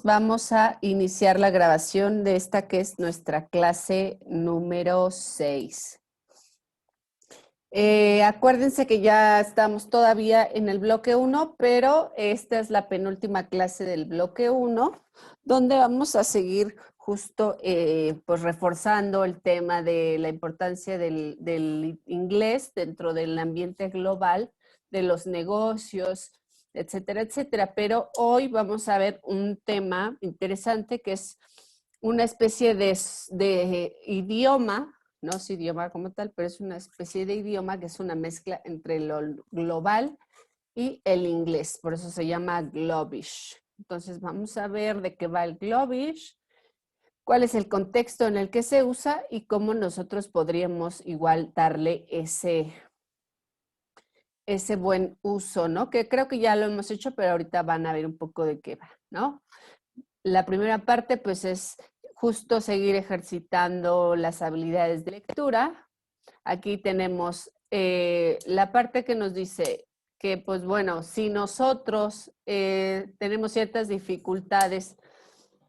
Vamos a iniciar la grabación de esta que es nuestra clase número 6. Acuérdense que ya estamos todavía en el bloque 1, pero esta es la penúltima clase del bloque 1, donde vamos a seguir justo pues reforzando el tema de la importancia del inglés dentro del ambiente global, de los negocios, etcétera, etcétera. Pero hoy vamos a ver un tema interesante que es una especie de idioma, no es idioma como tal, pero es una especie de idioma que es una mezcla entre lo global y el inglés, por eso se llama Globish. Entonces vamos a ver de qué va el Globish, cuál es el contexto en el que se usa y cómo nosotros podríamos igual darle ese buen uso, ¿no? Que creo que ya lo hemos hecho, pero ahorita van a ver un poco de qué va, ¿no? La primera parte, pues, es justo seguir ejercitando las habilidades de lectura. Aquí tenemos la parte que nos dice que, pues, bueno, si nosotros tenemos ciertas dificultades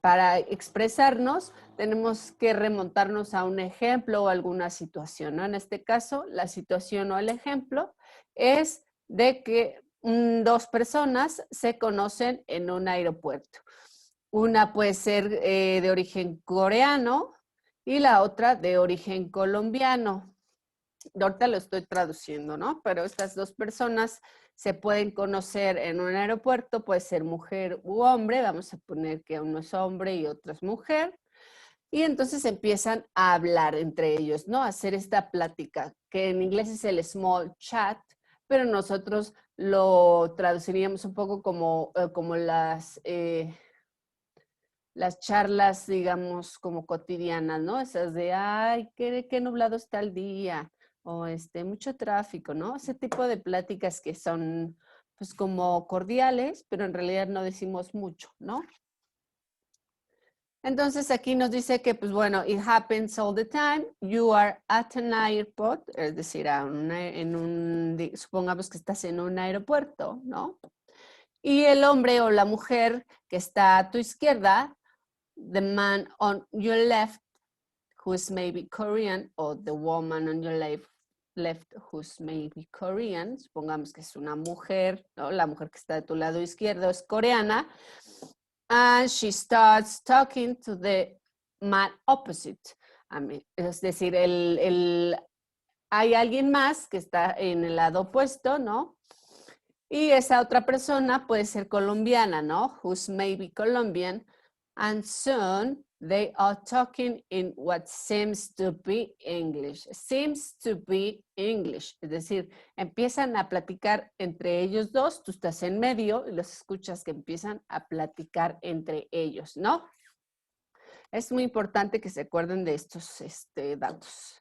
para expresarnos, tenemos que remontarnos a un ejemplo o alguna situación, ¿no? En este caso, la situación o el ejemplo es de que dos personas se conocen en un aeropuerto. Una puede ser de origen coreano y la otra de origen colombiano. Ahorita lo estoy traduciendo, ¿no? Pero estas dos personas se pueden conocer en un aeropuerto, puede ser mujer u hombre, vamos a poner que uno es hombre y otro es mujer, y entonces empiezan a hablar entre ellos, ¿no? A hacer esta plática, que en inglés es el small chat, pero nosotros lo traduciríamos un poco como las charlas, digamos, como cotidianas, ¿no? Esas de, ay, qué nublado está el día, o mucho tráfico, ¿no? Ese tipo de pláticas que son, pues, como cordiales, pero en realidad no decimos mucho, ¿no? Entonces aquí nos dice que, pues bueno, it happens all the time. You are at an airport, es decir, supongamos que estás en un aeropuerto, ¿no? Y el hombre o la mujer que está a tu izquierda, the man on your left, who's maybe Korean, or the woman on your left who's maybe Korean, supongamos que es una mujer, ¿no? La mujer que está de tu lado izquierdo es coreana, and she starts talking to the man opposite. Es decir, hay alguien más que está en el lado opuesto, ¿no? Y esa otra persona puede ser colombiana, ¿no? Who's maybe Colombian. And soon they are talking in what seems to be English. Seems to be English. Es decir, empiezan a platicar entre ellos dos, tú estás en medio y los escuchas que empiezan a platicar entre ellos, ¿no? Es muy importante que se acuerden de estos datos.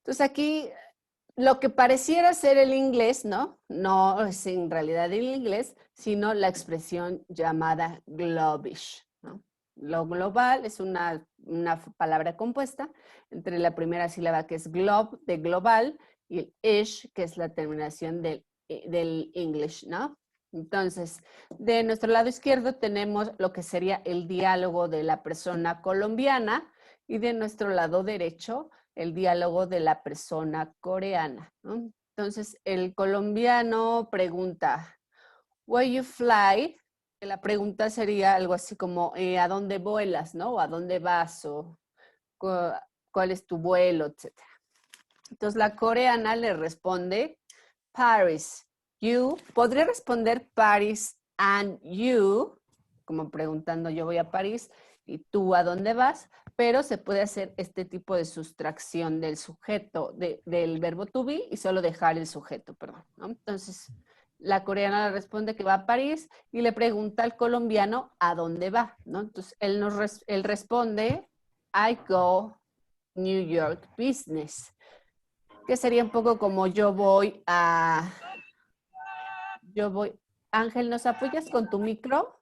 Entonces aquí lo que pareciera ser el inglés, ¿no? No es en realidad el inglés, sino la expresión llamada globish, ¿no? Lo global es una palabra compuesta entre la primera sílaba que es glob, de global, y el ish, que es la terminación del English, ¿no? Entonces, de nuestro lado izquierdo tenemos lo que sería el diálogo de la persona colombiana y de nuestro lado derecho el diálogo de la persona coreana, ¿no? Entonces, el colombiano pregunta, where you fly? La pregunta sería algo así como, ¿a dónde vuelas, no? O ¿a dónde vas? O ¿cuál es tu vuelo? Etcétera. Entonces, la coreana le responde, Paris. You, podría responder Paris and you, como preguntando, yo voy a París y tú a dónde vas, pero se puede hacer este tipo de sustracción del sujeto, del verbo to be y solo dejar el sujeto, perdón, ¿no? Entonces, la coreana le responde que va a París y le pregunta al colombiano a dónde va, ¿no? Entonces, él responde, I go New York business, que sería un poco como yo voy. Ángel, ¿nos apoyas con tu micro?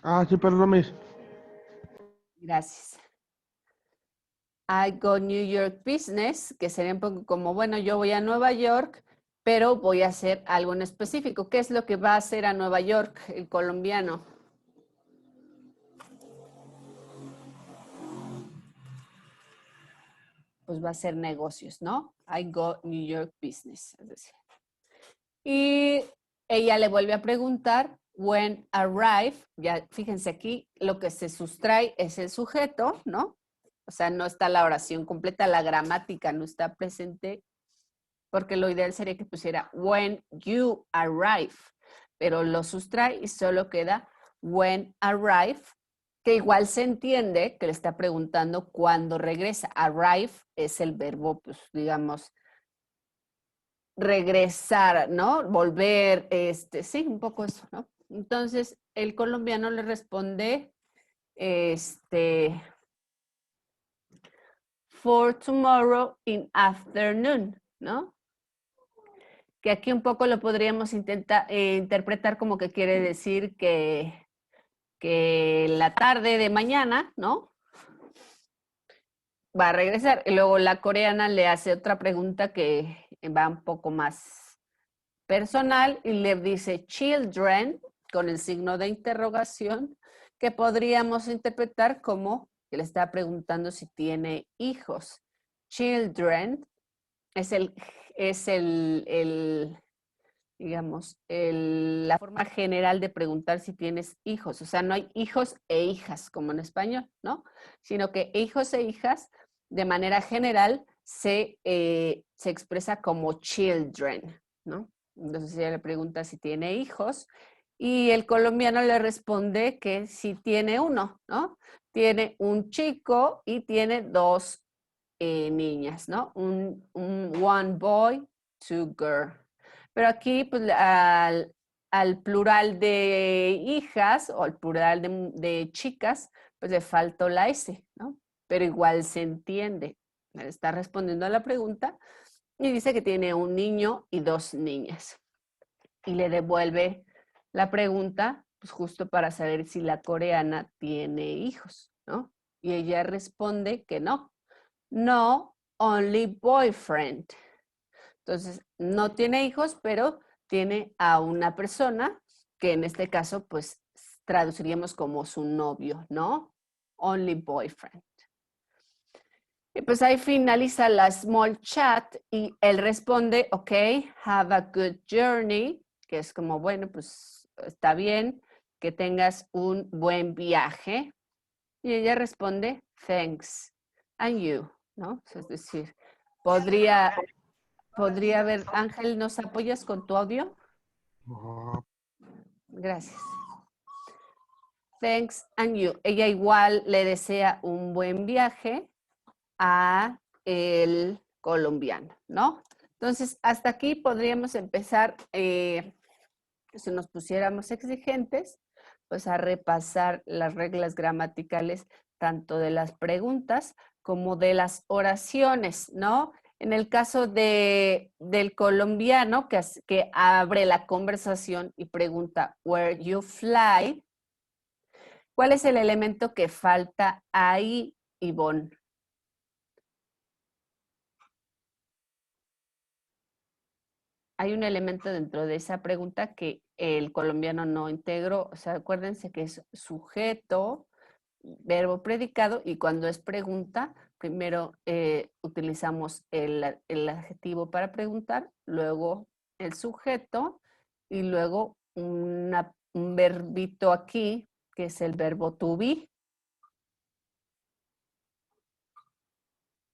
Ah, sí, perdón, Miss. Gracias. I go New York business, que sería un poco como, bueno, yo voy a Nueva York, pero voy a hacer algo en específico. ¿Qué es lo que va a hacer a Nueva York el colombiano? Pues va a hacer negocios, ¿no? I go New York business, es decir. Y ella le vuelve a preguntar, when arrive, ya fíjense aquí, lo que se sustrae es el sujeto, ¿no? O sea, no está la oración completa, la gramática no está presente, porque lo ideal sería que pusiera when you arrive, pero lo sustrae y solo queda when arrive, que igual se entiende que le está preguntando cuándo regresa. Arrive es el verbo, pues digamos, regresar, ¿no? Volver, sí, un poco eso, ¿no? Entonces, el colombiano le responde, for tomorrow in afternoon, ¿no? Que aquí un poco lo podríamos intentar interpretar como que quiere decir que la tarde de mañana, ¿no? Va a regresar. Y luego la coreana le hace otra pregunta que va un poco más personal y le dice children con el signo de interrogación que podríamos interpretar como que le está preguntando si tiene hijos. Children es digamos, la forma general de preguntar si tienes hijos. O sea, no hay hijos e hijas como en español, ¿no? Sino que hijos e hijas de manera general se expresa como children, ¿no? Entonces ella le pregunta si tiene hijos y el colombiano le responde que si tiene uno, ¿no? Tiene un chico y tiene dos niñas, ¿no? One boy, two girls. Pero aquí, pues, al plural de hijas o al plural de chicas, pues le faltó la S, ¿no? Pero igual se entiende. Está respondiendo a la pregunta y dice que tiene un niño y dos niñas. Y le devuelve la pregunta, pues justo para saber si la coreana tiene hijos, ¿no? Y ella responde que no. No, only boyfriend. Entonces, no tiene hijos, pero tiene a una persona que en este caso, pues, traduciríamos como su novio, ¿no? Only boyfriend. Y pues ahí finaliza la small chat y él responde, ok, have a good journey, que es como, bueno, pues está bien, que tengas un buen viaje. Y ella responde, thanks, and you, ¿no? Es decir, podría haber, Ángel, ¿nos apoyas con tu audio? Gracias. Thanks and you. Ella igual le desea un buen viaje a el colombiano, ¿no? Entonces, hasta aquí podríamos empezar, si nos pusiéramos exigentes, pues a repasar las reglas gramaticales tanto de las preguntas como de las oraciones, ¿no? En el caso del colombiano que abre la conversación y pregunta, where you fly, ¿cuál es el elemento que falta ahí, Ivonne? Hay un elemento dentro de esa pregunta que el colombiano no integró. O sea, acuérdense que es sujeto, verbo predicado y cuando es pregunta, primero utilizamos el adjetivo para preguntar, luego el sujeto y luego un verbito aquí que es el verbo to be.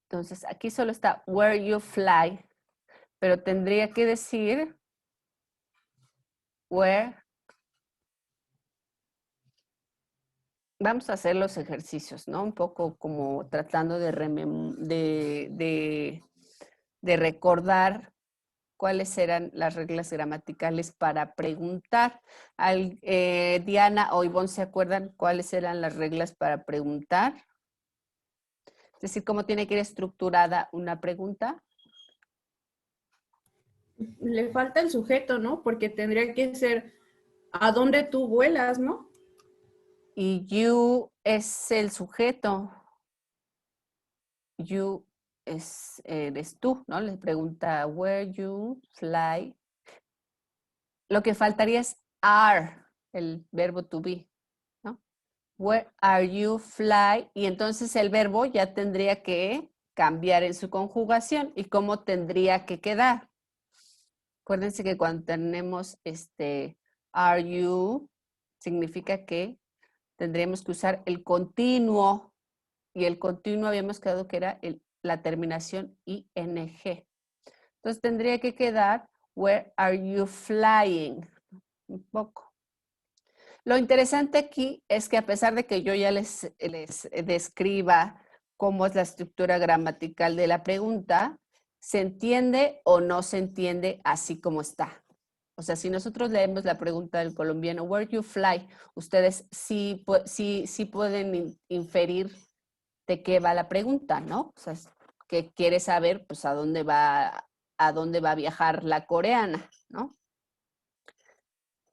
Entonces aquí solo está where you fly, pero tendría que decir where. Vamos a hacer los ejercicios, ¿no? Un poco como tratando de recordar cuáles eran las reglas gramaticales para preguntar. Diana o Ivonne, ¿se acuerdan cuáles eran las reglas para preguntar? Es decir, cómo tiene que ir estructurada una pregunta. Le falta el sujeto, ¿no? Porque tendría que ser ¿a dónde tú vuelas, no? Y you es el sujeto. You eres tú, ¿no? Le pregunta, where you fly. Lo que faltaría es are, el verbo to be, ¿no? Where are you fly? Y entonces el verbo ya tendría que cambiar en su conjugación. ¿Y cómo tendría que quedar? Acuérdense que cuando tenemos are you, significa que tendríamos que usar el continuo. Y el continuo habíamos quedado que era la terminación ing. Entonces tendría que quedar, where are you flying? Un poco. Lo interesante aquí es que a pesar de que yo ya les describa cómo es la estructura gramatical de la pregunta, se entiende o no se entiende así como está. O sea, si nosotros leemos la pregunta del colombiano, where you fly, ustedes sí pueden inferir de qué va la pregunta, ¿no? O sea, que quiere saber, pues, a dónde va a viajar la coreana, ¿no?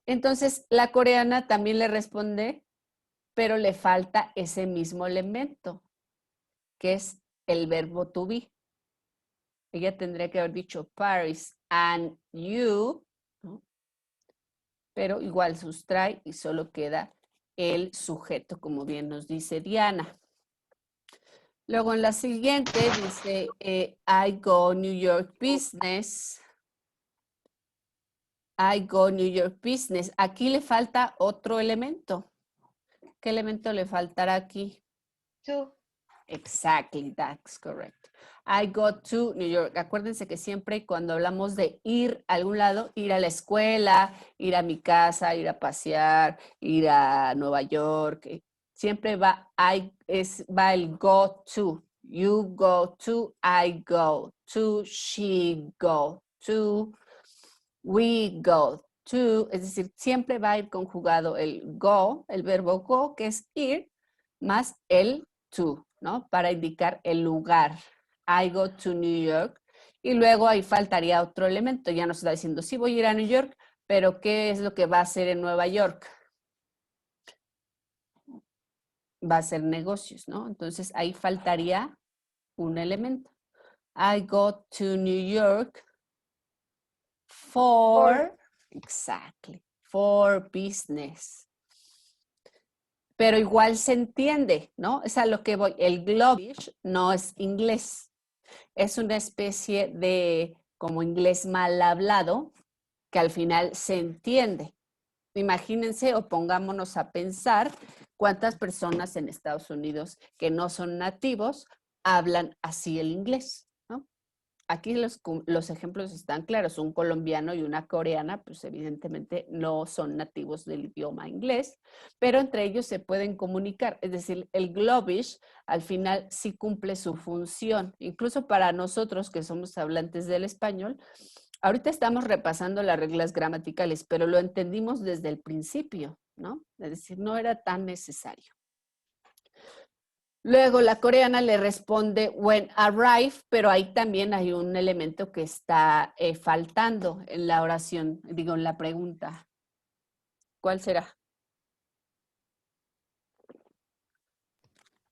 Entonces, la coreana también le responde, pero le falta ese mismo elemento, que es el verbo to be. Ella tendría que haber dicho Paris and you, ¿no? Pero igual sustrae y solo queda el sujeto, como bien nos dice Diana. Luego en la siguiente dice, I go New York business. I go New York business. Aquí le falta otro elemento. ¿Qué elemento le faltará aquí? To. Exactly, that's correct. I go to New York. Acuérdense que siempre cuando hablamos de ir a algún lado, ir a la escuela, ir a mi casa, ir a pasear, ir a Nueva York, siempre va el go to. You go to, I go to, she go to, we go to. Es decir, siempre va a ir conjugado el go, el verbo go, que es ir, más el to, ¿no? Para indicar el lugar. I go to New York. Y luego ahí faltaría otro elemento. Ya nos está diciendo, sí voy a ir a New York, pero ¿qué es lo que va a hacer en Nueva York? Va a ser negocios, ¿no? Entonces ahí faltaría un elemento. I go to New York for exactly, for business. Pero igual se entiende, ¿no? Es a lo que voy. El Globish no es inglés. Es una especie de como inglés mal hablado que al final se entiende. Imagínense o pongámonos a pensar cuántas personas en Estados Unidos que no son nativos hablan así el inglés, ¿no? Aquí los ejemplos están claros. Un colombiano y una coreana, pues evidentemente no son nativos del idioma inglés, pero entre ellos se pueden comunicar. Es decir, el Globish al final sí cumple su función. Incluso para nosotros que somos hablantes del español, ahorita estamos repasando las reglas gramaticales, pero lo entendimos desde el principio, ¿no? Es decir, no era tan necesario. Luego la coreana le responde when arrive, pero ahí también hay un elemento que está faltando en la oración, digo, en la pregunta. ¿Cuál será?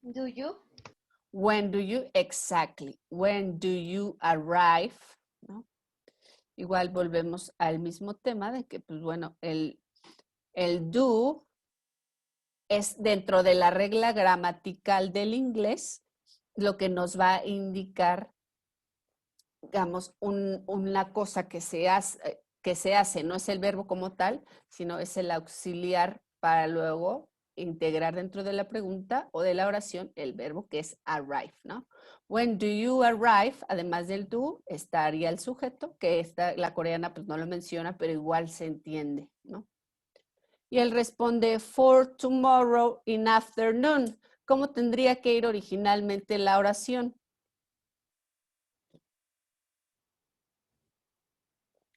Do you? When do you? Exactly. When do you arrive? ¿No? Igual volvemos al mismo tema de que, pues bueno, el do es dentro de la regla gramatical del inglés lo que nos va a indicar, digamos, una cosa que se hace, no es el verbo como tal, sino es el auxiliar para luego integrar dentro de la pregunta o de la oración el verbo que es arrive, ¿no? When do you arrive, además del do, estaría el sujeto, que la coreana pues no lo menciona, pero igual se entiende, ¿no? Y él responde, for tomorrow in afternoon. ¿Cómo tendría que ir originalmente la oración?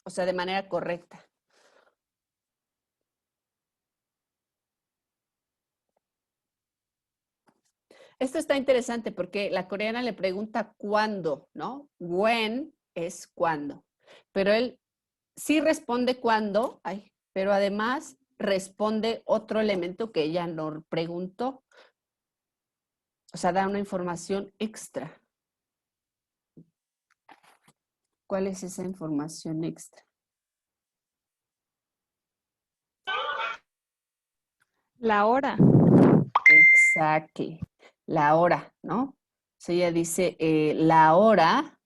O sea, de manera correcta. Esto está interesante porque la coreana le pregunta cuándo, ¿no? When es cuándo. Pero él sí responde cuándo, pero además responde otro elemento que ella no preguntó. O sea, da una información extra. ¿Cuál es esa información extra? La hora. Exacto. La hora, ¿no? O sea, ella dice la hora,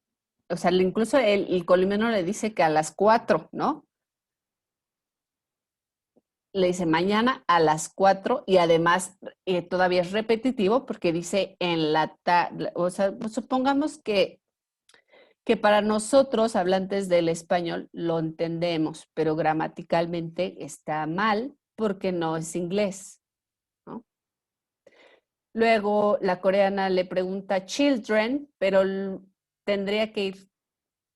o sea, incluso el colombiano le dice que a las 4, ¿no? Le dice mañana a las 4 y además todavía es repetitivo porque dice en la tarde, o sea, supongamos que para nosotros, hablantes del español, lo entendemos, pero gramaticalmente está mal porque no es inglés, ¿no? Luego la coreana le pregunta children, pero tendría que ir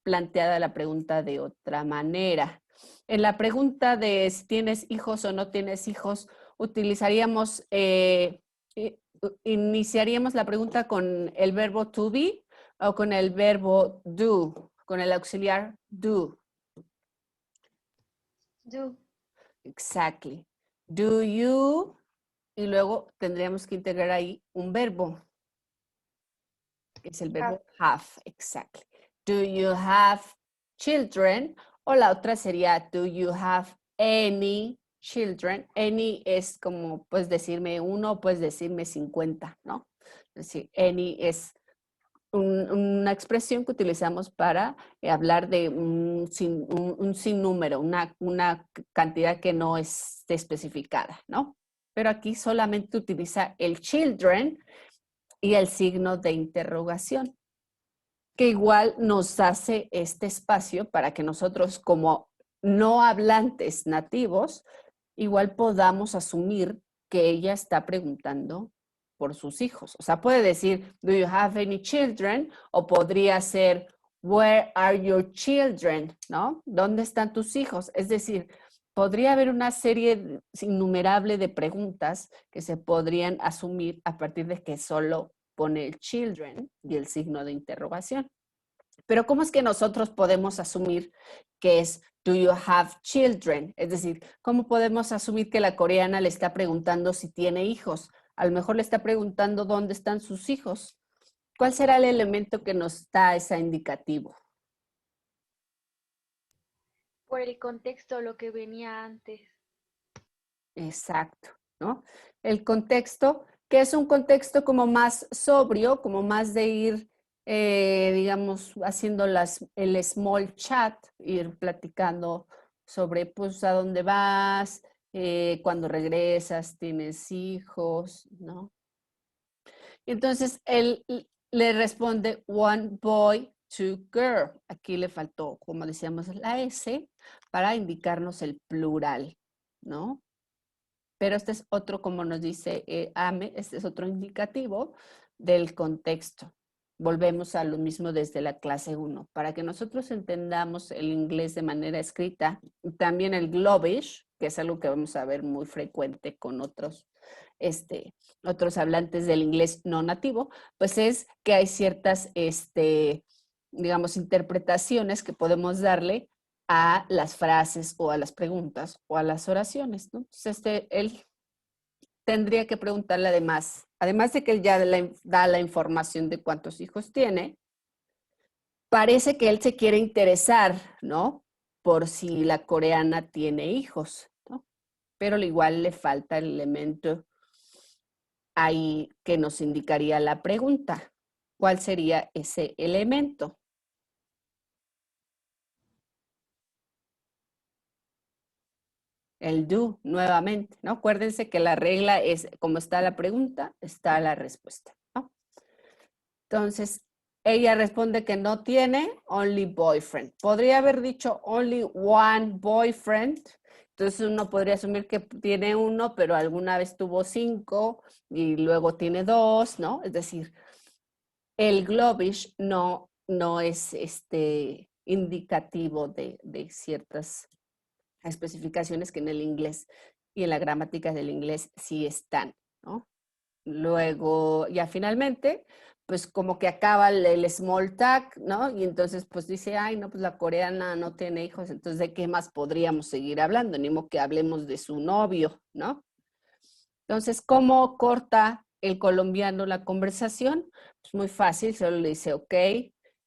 planteada la pregunta de otra manera. En la pregunta de si tienes hijos o no tienes hijos, utilizaríamos, iniciaríamos la pregunta con el verbo to be o con el verbo do, con el auxiliar do. Do. Exactly. Do you, y luego tendríamos que integrar ahí un verbo, que es el verbo have, exactly. Do you have children? O la otra sería, do you have any children? Any es como, puedes decirme uno, puedes decirme 50, ¿no? Es decir, any es una expresión que utilizamos para hablar de un sinnúmero, una cantidad que no esté especificada, ¿no? Pero aquí solamente utiliza el children y el signo de interrogación, que igual nos hace este espacio para que nosotros como no hablantes nativos, igual podamos asumir que ella está preguntando por sus hijos. O sea, puede decir, do you have any children? O podría ser, where are your children? ¿No? ¿Dónde están tus hijos? Es decir, podría haber una serie innumerable de preguntas que se podrían asumir a partir de que solo pone el children y el signo de interrogación. Pero ¿cómo es que nosotros podemos asumir que es do you have children? Es decir, ¿cómo podemos asumir que la coreana le está preguntando si tiene hijos? A lo mejor le está preguntando dónde están sus hijos. ¿Cuál será el elemento que nos da ese indicativo? Por el contexto, lo que venía antes. Exacto, ¿no? El contexto, que es un contexto como más sobrio, como más de ir, digamos, haciendo el small chat, ir platicando sobre, pues, a dónde vas, cuando regresas, tienes hijos, ¿no? Entonces, él le responde one boy, two girl. Aquí le faltó, como decíamos, la S para indicarnos el plural, ¿no? Pero este es otro, como nos dice Ame, este es otro indicativo del contexto. Volvemos a lo mismo desde la clase 1. Para que nosotros entendamos el inglés de manera escrita, también el globish, que es algo que vamos a ver muy frecuente con otros hablantes del inglés no nativo, pues es que hay ciertas, digamos, interpretaciones que podemos darle a las frases o a las preguntas o a las oraciones, ¿no? Entonces, él tendría que preguntarle además de que él ya da la información de cuántos hijos tiene, parece que él se quiere interesar, ¿no? Por si la coreana tiene hijos, ¿no? Pero igual le falta el elemento ahí que nos indicaría la pregunta. ¿Cuál sería ese elemento? El do, nuevamente, ¿no? Acuérdense que la regla es, como está la pregunta, está la respuesta, ¿no? Entonces, ella responde que no tiene only boyfriend. Podría haber dicho only one boyfriend. Entonces, uno podría asumir que tiene uno, pero alguna vez tuvo 5 y luego tiene 2, ¿no? Es decir, el globish no es indicativo de ciertas especificaciones que en el inglés y en la gramática del inglés sí están, ¿no? Luego, ya finalmente, pues como que acaba el small talk, ¿no? Y entonces pues dice, ay, no, pues la coreana no tiene hijos, entonces ¿de qué más podríamos seguir hablando? Ni modo que hablemos de su novio, ¿no? Entonces, ¿cómo corta el colombiano la conversación? Pues muy fácil, solo le dice, ok,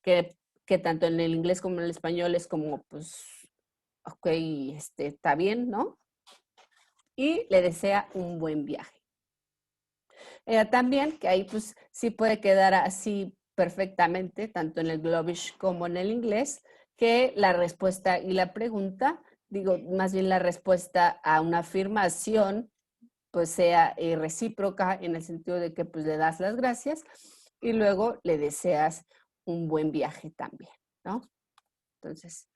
¿qué que tanto en el inglés como en el español es como, pues, ok, está bien, ¿no? Y le desea un buen viaje. También, que ahí pues sí puede quedar así perfectamente, tanto en el Globish como en el inglés, que la respuesta y la pregunta, digo, más bien la respuesta a una afirmación, pues sea recíproca en el sentido de que pues le das las gracias y luego le deseas un buen viaje también, ¿no? Entonces,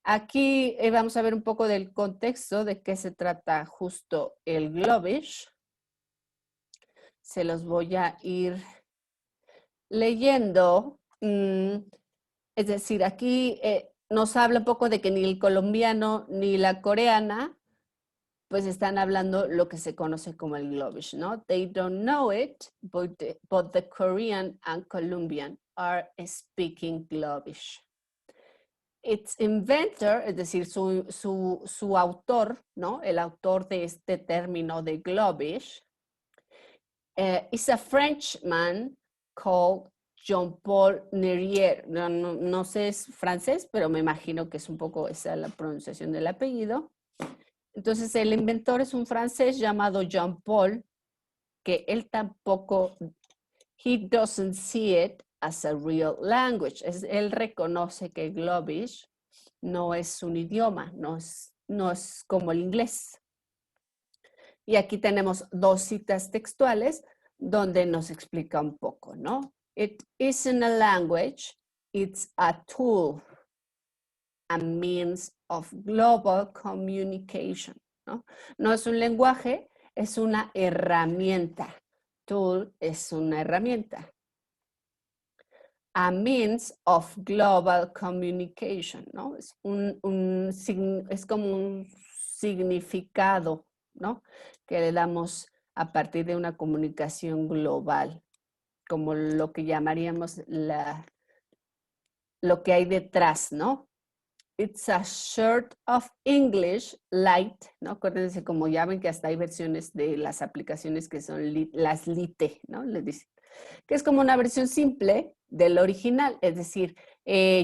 aquí vamos a ver un poco del contexto de qué se trata justo el Globish. Se los voy a ir leyendo. Es decir, aquí nos habla un poco de que ni el colombiano ni la coreana pues están hablando lo que se conoce como el Globish, ¿no? They don't know it, but the Korean and Colombian are speaking Globish. Its inventor, es decir, su autor, ¿no? El autor de este término de Globish, is a Frenchman called Jean-Paul Nerier. No sé, es francés, pero me imagino que es un poco esa la pronunciación del apellido. Entonces, el inventor es un francés llamado Jean-Paul, que él tampoco, he doesn't see it as a real language. Él reconoce que Globish no es un idioma, no es como el inglés. Y aquí tenemos dos citas textuales donde nos explica un poco, ¿no? It isn't a language, it's a tool, a means of global communication, ¿no? No es un lenguaje, es una herramienta. Tool es una herramienta. A means of global communication, ¿no? Es como un significado, ¿no? Que le damos a partir de una comunicación global, como lo que llamaríamos lo que hay detrás, ¿no? It's a sort of English light, ¿no? Acuérdense, como ya ven que hasta hay versiones de las aplicaciones que son las lite, ¿no? Les dicen. Que es como una versión simple del original, es decir,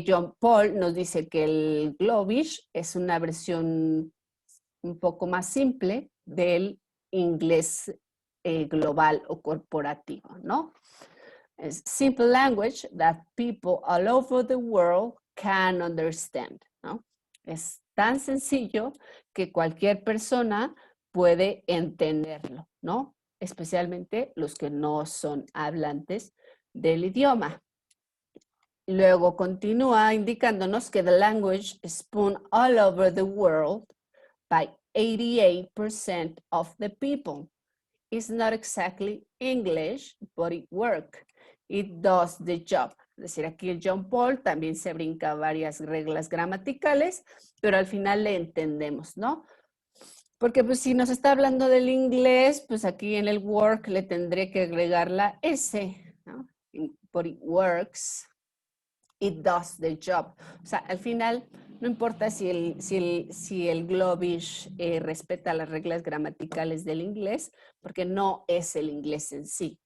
John Paul nos dice que el Globish es una versión un poco más simple del inglés global o corporativo, ¿no? Es simple language that people all over the world can understand, ¿no? Es tan sencillo que cualquier persona puede entenderlo, ¿no? Especialmente los que no son hablantes del idioma. Luego continúa indicándonos que the language is spoken all over the world by 88% of the people. It's not exactly English, but it works. It does the job. Es decir, aquí el John Paul también se brinca varias reglas gramaticales, pero al final le entendemos, ¿no? Porque pues si nos está hablando del inglés, pues aquí en el work le tendré que agregar la S, ¿no? But it works. It does the job. O sea, al final no importa si el Globish respeta las reglas gramaticales del inglés, porque no es el inglés en sí,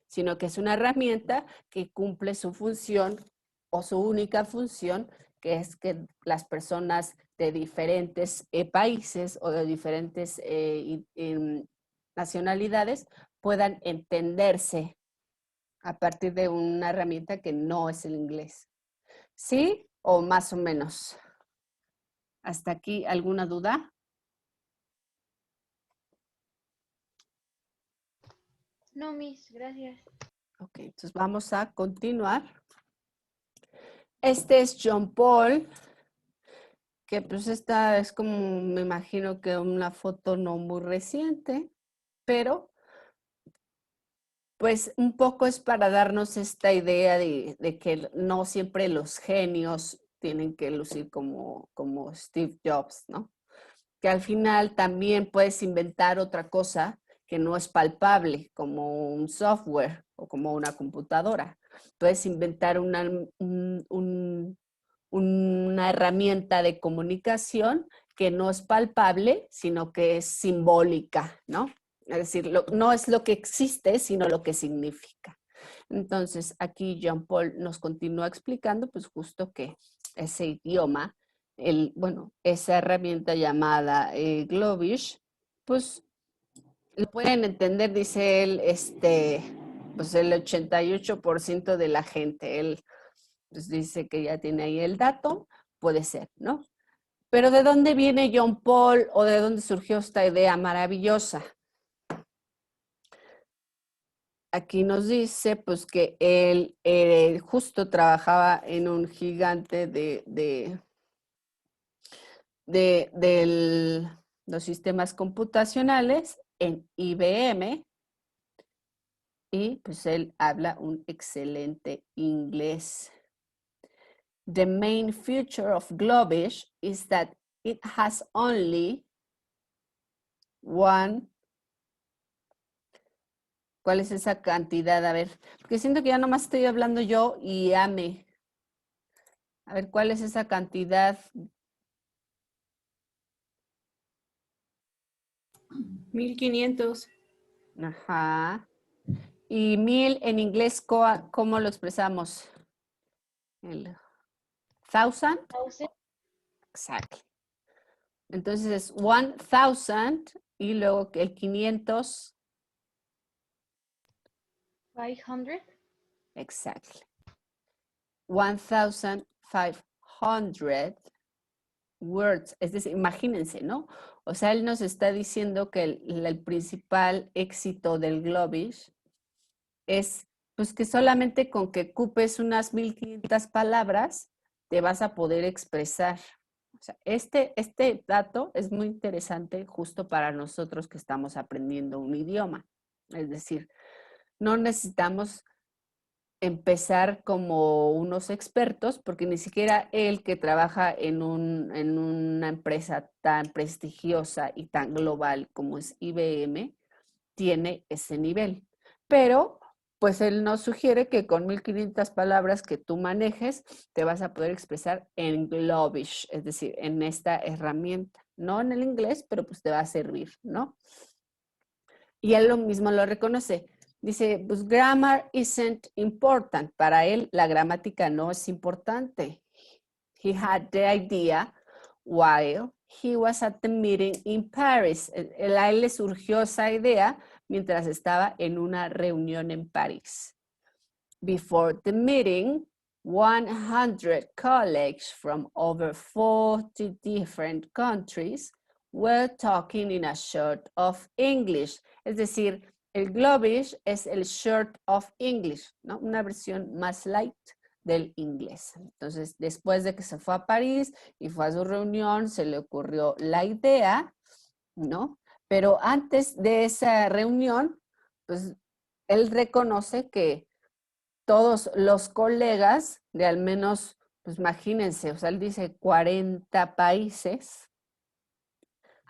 sino que es una herramienta que cumple su función o su única función, que es que las personas de diferentes países o de diferentes nacionalidades puedan entenderse a partir de una herramienta que no es el inglés. ¿Sí? ¿O más o menos? ¿Hasta aquí alguna duda? No, Miss, gracias. Ok, entonces vamos a continuar. Este es John Paul, que pues esta es como, me imagino que una foto no muy reciente, pero pues un poco es para darnos esta idea de que no siempre los genios tienen que lucir como Steve Jobs, ¿no? Que al final también puedes inventar otra cosa que no es palpable, como un software o como una computadora. Puedes inventar una herramienta de comunicación que no es palpable, sino que es simbólica, ¿no? Es decir, no es lo que existe, sino lo que significa. Entonces, aquí Jean Paul nos continúa explicando, pues justo que ese idioma, esa herramienta llamada Globish, pues lo pueden entender, dice él, pues el 88% de la gente. Él pues dice que ya tiene ahí el dato, puede ser, ¿no? Pero ¿de dónde viene Jean Paul o de dónde surgió esta idea maravillosa? Aquí nos dice pues que él justo trabajaba en un gigante de los sistemas computacionales en IBM y pues él habla un excelente inglés. The main feature of Globish is that it has only one. ¿Cuál es esa cantidad? A ver, porque siento que ya nomás estoy hablando yo y Ame. A ver, ¿cuál es esa cantidad? 1500. Ajá. Y 1000 en inglés, ¿cómo lo expresamos? El 1000. Exacto. Entonces es 1000 y luego el 500. 500. Exactly. 1500 words. Es decir, imagínense, ¿no? O sea, él nos está diciendo que el principal éxito del Globish es pues que solamente con que ocupes unas 1500 palabras te vas a poder expresar. O sea, este dato es muy interesante justo para nosotros que estamos aprendiendo un idioma. Es decir, no necesitamos empezar como unos expertos, porque ni siquiera él que trabaja en una empresa tan prestigiosa y tan global como es IBM, tiene ese nivel. Pero, pues él nos sugiere que con 1500 palabras que tú manejes, te vas a poder expresar en Globish, es decir, en esta herramienta. No en el inglés, pero pues te va a servir, ¿no? Y él lo mismo lo reconoce. Dice, pues grammar isn't important. Para él la gramática no es importante. He had the idea while he was at the meeting in Paris. A él le surgió esa idea mientras estaba en una reunión en París. Before the meeting, 100 colleagues from over 40 different countries were talking in a short of English. Es decir, el Globish es el short of English, ¿no? Una versión más light del inglés. Entonces, después de que se fue a París y fue a su reunión, se le ocurrió la idea, ¿no? Pero antes de esa reunión, pues, él reconoce que todos los colegas de al menos, pues imagínense, o sea, él dice 40 países,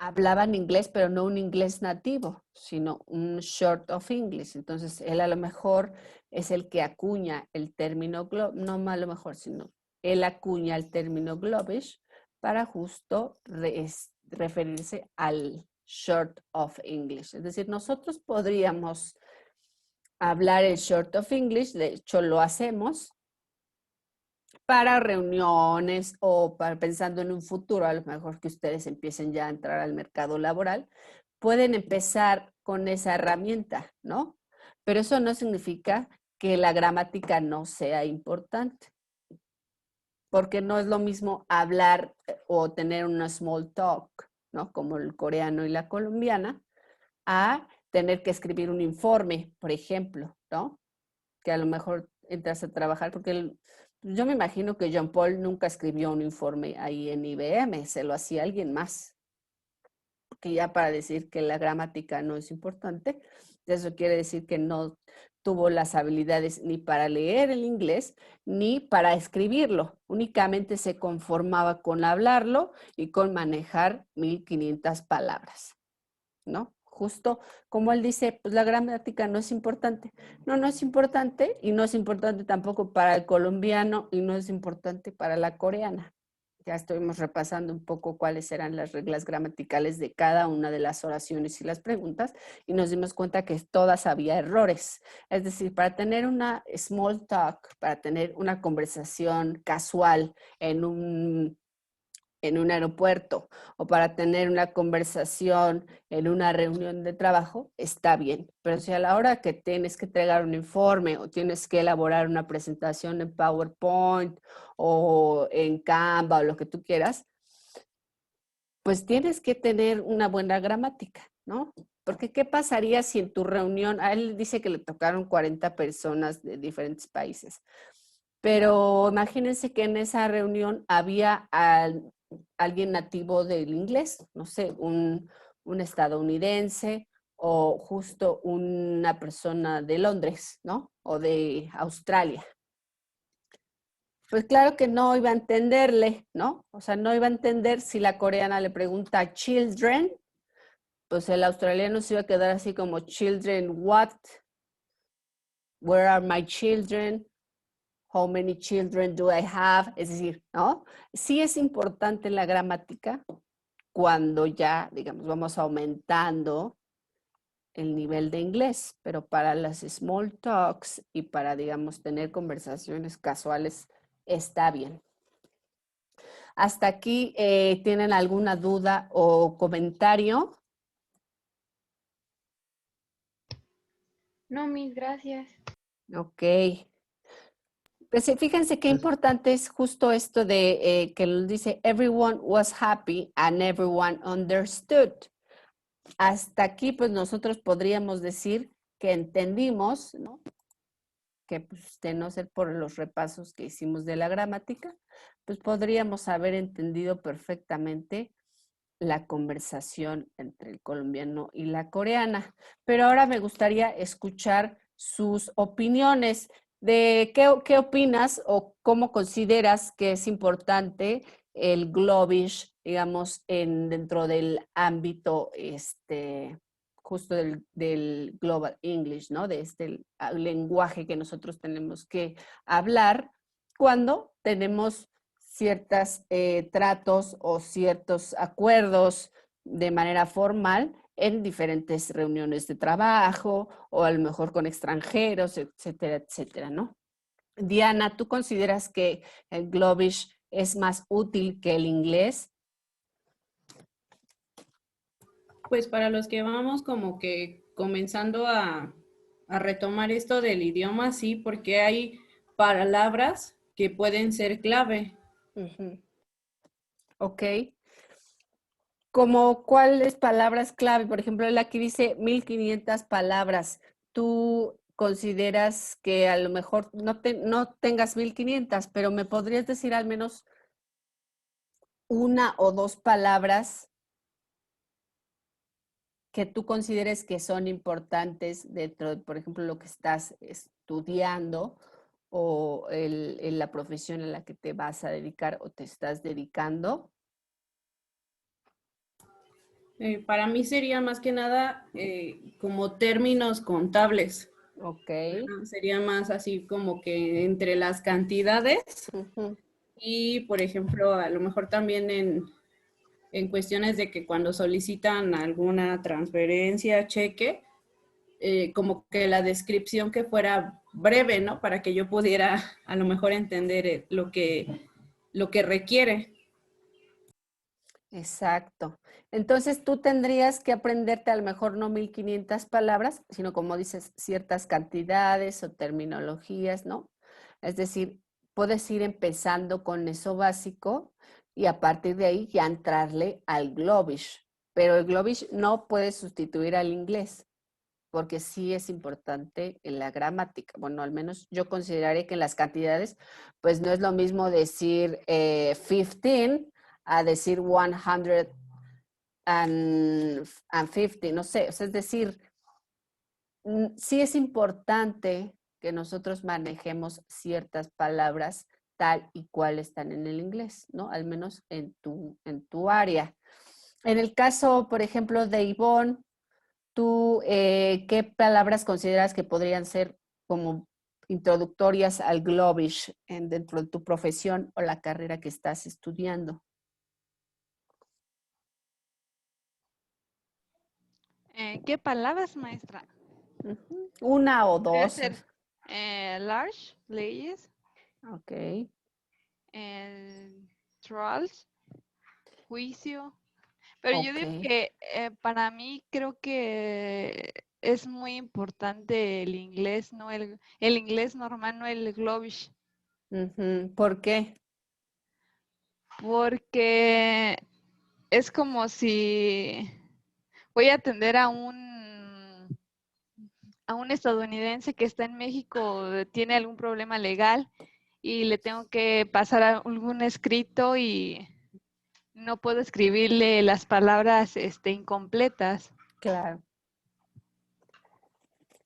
hablaban inglés, pero no un inglés nativo, sino un short of English. Entonces, él a lo mejor es el que acuña el término, no a lo mejor, sino él acuña el término Globish para justo referirse al short of English. Es decir, nosotros podríamos hablar el short of English, de hecho lo hacemos, para reuniones o para pensando en un futuro, a lo mejor que ustedes empiecen ya a entrar al mercado laboral, pueden empezar con esa herramienta, ¿no? Pero eso no significa que la gramática no sea importante, porque no es lo mismo hablar o tener una small talk, ¿no? Como el coreano y la colombiana, a tener que escribir un informe, por ejemplo, ¿no? Que a lo mejor entras a trabajar, porque yo me imagino que Jean Paul nunca escribió un informe ahí en IBM, se lo hacía alguien más. Porque ya para decir que la gramática no es importante, eso quiere decir que no tuvo las habilidades ni para leer el inglés ni para escribirlo. Únicamente se conformaba con hablarlo y con manejar 1500 palabras, ¿no? Justo como él dice, pues la gramática no es importante. No, no es importante y no es importante tampoco para el colombiano y no es importante para la coreana. Ya estuvimos repasando un poco cuáles eran las reglas gramaticales de cada una de las oraciones y las preguntas y nos dimos cuenta que todas había errores. Es decir, para tener una small talk, para tener una conversación casual en un aeropuerto o para tener una conversación en una reunión de trabajo, está bien. Pero si a la hora que tienes que entregar un informe o tienes que elaborar una presentación en PowerPoint o en Canva o lo que tú quieras, pues tienes que tener una buena gramática, ¿no? Porque ¿qué pasaría si en tu reunión, a él dice que le tocaron 40 personas de diferentes países, pero imagínense que en esa reunión había alguien nativo del inglés, no sé, un estadounidense o justo una persona de Londres, ¿no? O de Australia. Pues claro que no iba a entenderle, ¿no? O sea, no iba a entender si la coreana le pregunta children, pues el australiano se iba a quedar así como children what? Where are my children? How many children do I have? Es decir, ¿no? Sí es importante la gramática cuando ya, digamos, vamos aumentando el nivel de inglés, pero para las small talks y para, digamos, tener conversaciones casuales está bien. ¿Hasta aquí tienen alguna duda o comentario? No, mis gracias. Ok. Pues sí, fíjense qué importante es justo esto de que nos dice everyone was happy and everyone understood. Hasta aquí, pues nosotros podríamos decir que entendimos, ¿no? Que pues, de no ser por los repasos que hicimos de la gramática, pues podríamos haber entendido perfectamente la conversación entre el colombiano y la coreana. Pero ahora me gustaría escuchar sus opiniones de qué opinas o cómo consideras que es importante el Globish, digamos, dentro del ámbito justo del Global English, ¿no? De este lenguaje que nosotros tenemos que hablar cuando tenemos ciertos tratos o ciertos acuerdos de manera formal en diferentes reuniones de trabajo o a lo mejor con extranjeros, etcétera, etcétera, ¿no? Diana, ¿tú consideras que el Globish es más útil que el inglés? Pues para los que vamos como que comenzando a retomar esto del idioma, sí, porque hay palabras que pueden ser clave. Uh-huh. Ok. Como cuáles palabras clave, por ejemplo, él aquí dice 1500 palabras. ¿Tú consideras que a lo mejor no tengas 1500, pero me podrías decir al menos una o dos palabras que tú consideres que son importantes dentro de, por ejemplo, lo que estás estudiando o la profesión a la que te vas a dedicar o te estás dedicando? Para mí sería más que nada como términos contables. Ok. Sería más así como que entre las cantidades Uh-huh. y, por ejemplo, a lo mejor también en cuestiones de que cuando solicitan alguna transferencia, cheque, como que la descripción que fuera breve, ¿no? Para que yo pudiera a lo mejor entender lo que requiere. Exacto. Entonces tú tendrías que aprenderte a lo mejor no 1500 palabras, sino como dices, ciertas cantidades o terminologías, ¿no? Es decir, puedes ir empezando con eso básico y a partir de ahí ya entrarle al Globish. Pero el Globish no puede sustituir al inglés, porque sí es importante en la gramática. Bueno, al menos yo consideraría que en las cantidades, pues no es lo mismo decir 15 a decir 150, no sé, o sea, es decir, sí es importante que nosotros manejemos ciertas palabras tal y cual están en el inglés, ¿no? Al menos en tu área. En el caso, por ejemplo, de Ivonne, ¿tú qué palabras consideras que podrían ser como introductorias al Globish dentro de tu profesión o la carrera que estás estudiando? ¿Qué palabras, maestra? Ujú. Una o Puede dos. ser large, leyes, Ok. trials, juicio. Pero yo digo Ok. que para mí creo que es muy importante el inglés, no el inglés normal, no el Globish, Ujú. ¿Por qué? porque es como si voy a atender a un estadounidense que está en México, tiene algún problema legal y le tengo que pasar algún escrito y no puedo escribirle las palabras incompletas. Claro,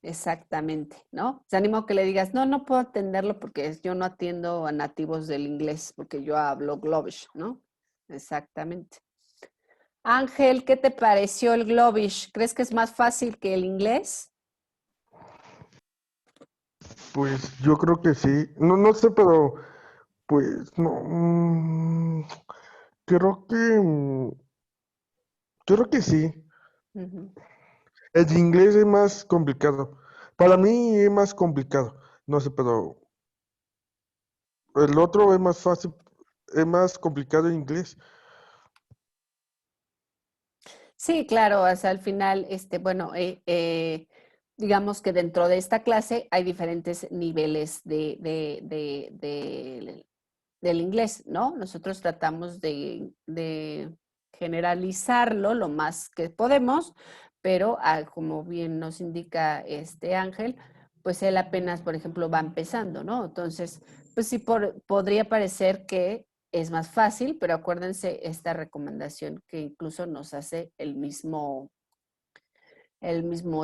exactamente, ¿no? Se animo que le digas, no, no puedo atenderlo porque yo no atiendo a nativos del inglés, porque yo hablo Globish, ¿no? Exactamente. Ángel, ¿qué te pareció el Globish? ¿Crees que es más fácil que el inglés? Pues yo creo que sí. No, no sé, pero pues no. Creo que creo que sí. Ujú. El inglés es más complicado. Para mí es más complicado. No sé, pero el otro es más fácil, es más complicado en inglés. Sí, claro, o sea, al final, bueno, digamos que dentro de esta clase hay diferentes niveles del inglés, ¿no? Nosotros tratamos de generalizarlo lo más que podemos, pero como bien nos indica este Ángel, pues él apenas, por ejemplo, va empezando, ¿no? Entonces, pues sí, podría parecer que es más fácil, pero acuérdense esta recomendación que incluso nos hace el mismo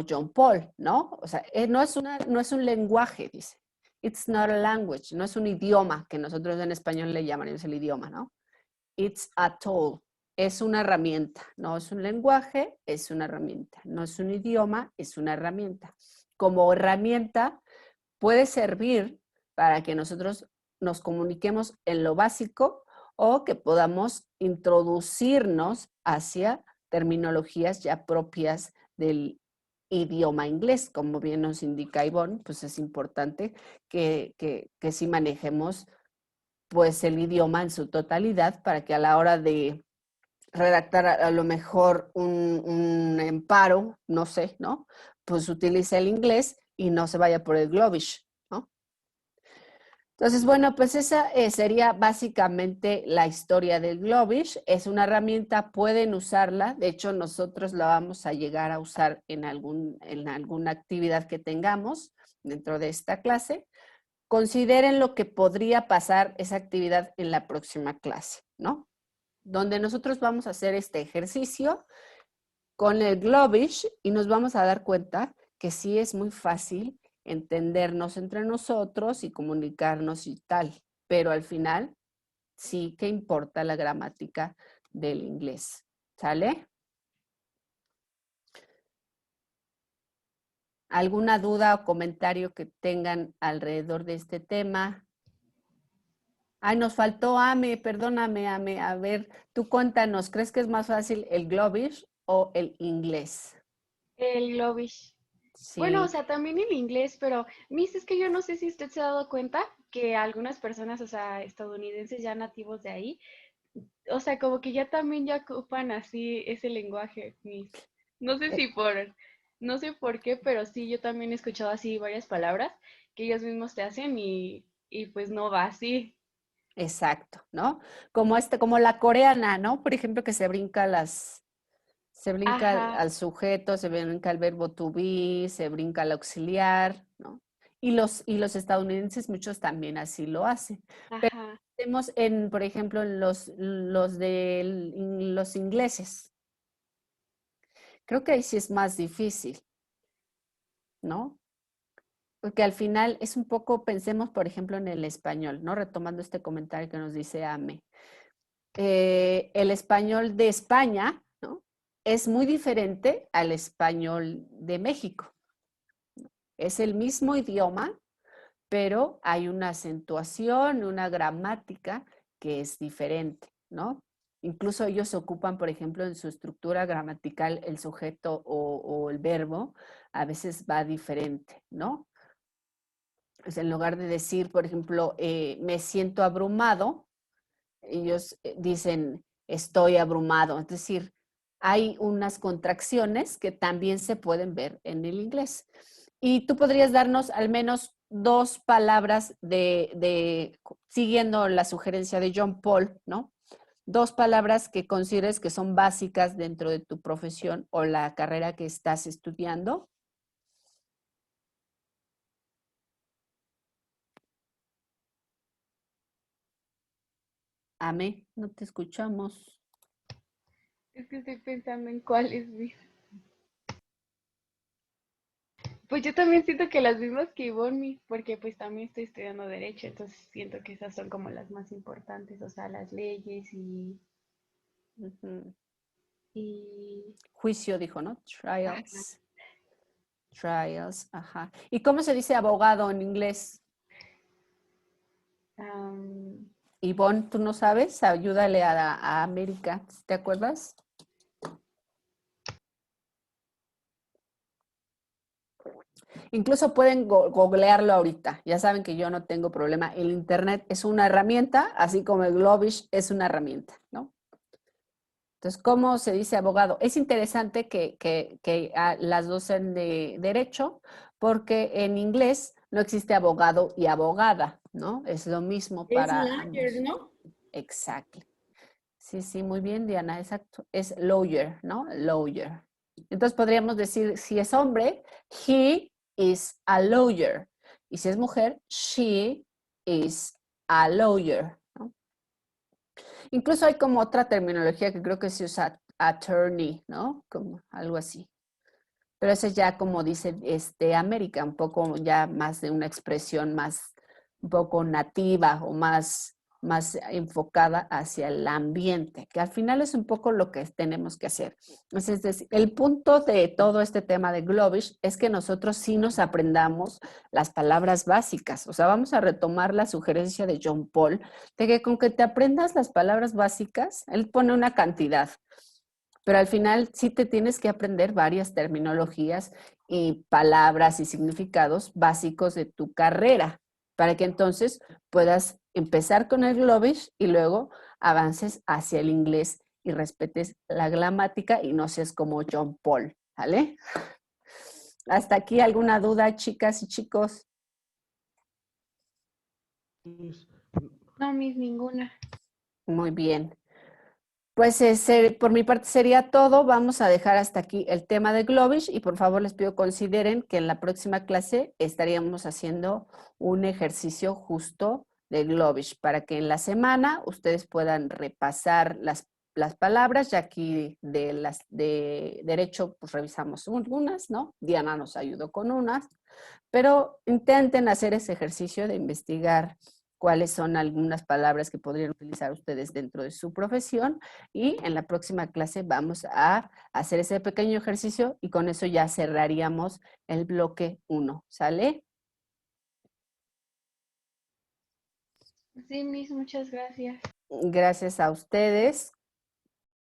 John Paul, ¿no? O sea, no es un lenguaje, dice. It's not a language, no es un idioma, que nosotros en español le llamaríamos el idioma, ¿no? It's a tool, es una herramienta, no es un lenguaje, es una herramienta, no es un idioma, es una herramienta. Como herramienta puede servir para que nosotros nos comuniquemos en lo básico o que podamos introducirnos hacia terminologías ya propias del idioma inglés. Como bien nos indica Ivonne, pues es importante que sí manejemos pues el idioma en su totalidad para que a la hora de redactar a lo mejor un amparo, no sé, ¿no? Pues utilice el inglés y no se vaya por el Globish, ¿no? Entonces, bueno, pues esa sería básicamente la historia del Globish. Es una herramienta, pueden usarla. De hecho, nosotros la vamos a llegar a usar en alguna actividad que tengamos dentro de esta clase. Consideren lo que podría pasar esa actividad en la próxima clase, ¿no? Donde nosotros vamos a hacer este ejercicio con el Globish y nos vamos a dar cuenta que sí es muy fácil entendernos entre nosotros y comunicarnos y tal, pero al final sí que importa la gramática del inglés. ¿Sale? ¿Alguna duda o comentario que tengan alrededor de este tema? Ay, nos faltó Ame, perdóname, Ame. A ver, tú cuéntanos, ¿crees que es más fácil el Globish o el inglés? El Globish. Bueno, o Sí. sea, también el inglés, pero Miss, es que yo no sé si usted se ha dado cuenta que algunas personas, o sea, estadounidenses ya nativos de ahí, o sea, como que ya también ya ocupan así ese lenguaje, Miss. No sé eh, si por, no sé por qué, pero sí, yo también he escuchado así varias palabras que ellos mismos te hacen y pues no va así. Exacto, ¿no? Como la coreana, ¿no? Por ejemplo, que se brinca Ajá, al sujeto, se brinca al verbo to be, se brinca al auxiliar, ¿no? Y los estadounidenses, muchos también así lo hacen. Pero ajá. tenemos por ejemplo, en los ingleses. Creo que ahí sí es más difícil, ¿no? Porque al final es un poco, pensemos, por ejemplo, en el español, ¿no? Retomando este comentario que nos dice Ame. El español de España, ¿no? Es muy diferente al español de México. Es el mismo idioma, pero hay una acentuación, una gramática que es diferente, ¿no? Incluso ellos ocupan, por ejemplo, en su estructura gramatical, el sujeto o el verbo, a veces va diferente, ¿no? O sea, en lugar de decir, por ejemplo, me siento abrumado, ellos dicen estoy abrumado. Es decir, hay unas contracciones que también se pueden ver en el inglés. Y tú podrías darnos al menos 2 palabras siguiendo la sugerencia de John Paul, ¿no? 2 palabras que consideres que son básicas dentro de tu profesión o la carrera que estás estudiando. Ame, no te escuchamos. Es que estoy pensando en cuáles, Miss. Pues yo también siento que las mismas que Ivonne, Miss, porque pues también estoy estudiando Derecho, entonces siento que esas son como las más importantes, o sea, las leyes Ujú. y Juicio, dijo, ¿no? ajá, Trials. Trials, ajá. ¿Y cómo se dice abogado en inglés? am, Ivonne, ¿tú no sabes? Ayúdale a América, ¿te acuerdas? Incluso pueden googlearlo ahorita. Ya saben que yo no tengo problema. El Internet es una herramienta, así como el Globish es una herramienta, ¿no? Entonces, ¿cómo se dice abogado? Es interesante que las dos sean de derecho, porque en inglés no existe abogado y abogada, ¿no? Es lo mismo Es para lawyer, ambos. ¿no? Exacto. Sí, sí, muy bien, Diana, exacto. Es lawyer, ¿no? Lawyer. Entonces podríamos decir, si es hombre, he is a lawyer. Y si es mujer, she is a lawyer, ¿no? Incluso hay como otra terminología que creo que se usa attorney, ¿no? Como algo así. Pero ese ya como dice América, un poco ya más de una expresión más, un poco nativa o más enfocada hacia el ambiente, que al final es un poco lo que tenemos que hacer. Es decir, el punto de todo este tema de Globish es que nosotros sí nos aprendamos las palabras básicas. O sea, vamos a retomar la sugerencia de John Paul de que con que te aprendas las palabras básicas, él pone una cantidad, pero al final sí te tienes que aprender varias terminologías y palabras y significados básicos de tu carrera para que entonces puedas empezar con el Globish y luego avances hacia el inglés y respetes la gramática y no seas como John Paul, ¿vale? Hasta aquí alguna duda, chicas y chicos. no, Miss, ninguna. Muy bien. Pues por mi parte sería todo. Vamos a dejar hasta aquí el tema de Globish y por favor les pido consideren que en la próxima clase estaríamos haciendo un ejercicio justo de Globish para que en la semana ustedes puedan repasar las palabras. Ya aquí de derecho pues revisamos unas, ¿no? Diana nos ayudó con unas, pero intenten hacer ese ejercicio de investigar cuáles son algunas palabras que podrían utilizar ustedes dentro de su profesión y en la próxima clase vamos a hacer ese pequeño ejercicio y con eso ya cerraríamos el bloque 1, ¿sale? Sí, Miss, muchas gracias. Gracias a ustedes.